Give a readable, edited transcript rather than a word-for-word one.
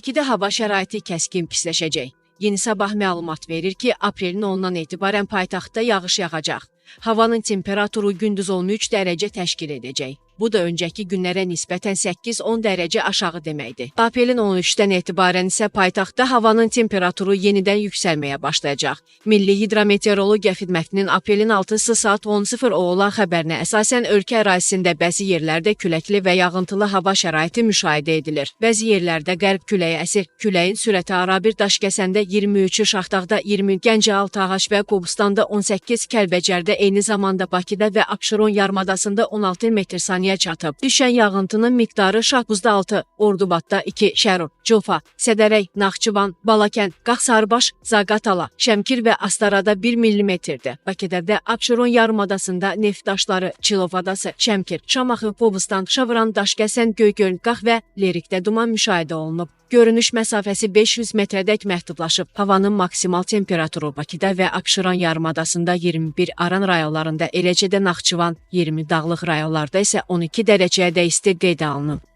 Bakıda hava şəraiti kəskin pisləşəcək. Yeni Sabah məlumat verir ki, aprelin 10-dan etibarən paytaxtda yağış yağacaq. Havanın temperaturu gündüz 13 dərəcə təşkil edəcək. Bu da öncəki günlərə nisbətən 8-10 dərəcə aşağı deməkdir. Aprelin 13-dən etibarən isə paytaxtda havanın temperaturu yenidən yüksəlməyə başlayacaq. Milli Hidrometeorologiya Xidmətinin aprelin 6-sı saat 10:00 olan xəbərinə əsasən ölkə ərazisində bəzi yerlərdə küləkli və yağıntılı hava şəraiti müşahidə edilir. Bəzi yerlərdə qərb küləyi əsir. Küləyin sürəti arabir Daşkəsəndə 23, Şaxdağda 20, Gəncə, Ağac və Qobustanda 18, Kəlbəcərdə eyni zamanda Bakıda və Abşeron yarımadasında 16 metr/saniyə çatıb. Düşən yağıntının miqdarı Şahbuzda 6, Ordubadda 2, Şərur, Culfa, Sədərək, Naxçıvan, Balakənd, Qaxsarbaş, Zaqatala, Şəmkir və Astarada 1 mm-dir. Bakıda və Abşeron yarımadasında Neft Daşları, Çilov adası, Şəmkir, Şamaxı, Qobustan, Şavran, Daşkəsən, Göygöl, Qax və Lerikdə duman müşahidə olunub. Görünüş məsafəsi 500 metrədək məhdudlaşıb. Havanın maksimal temperaturu Bakıda və Abşeron yarımadasında 21, Aran rayonlarında, eləcə də Naxçıvan, 20, dağlıq rayonlarda isə 12 dərəcəyə də isti qeydə alınıb.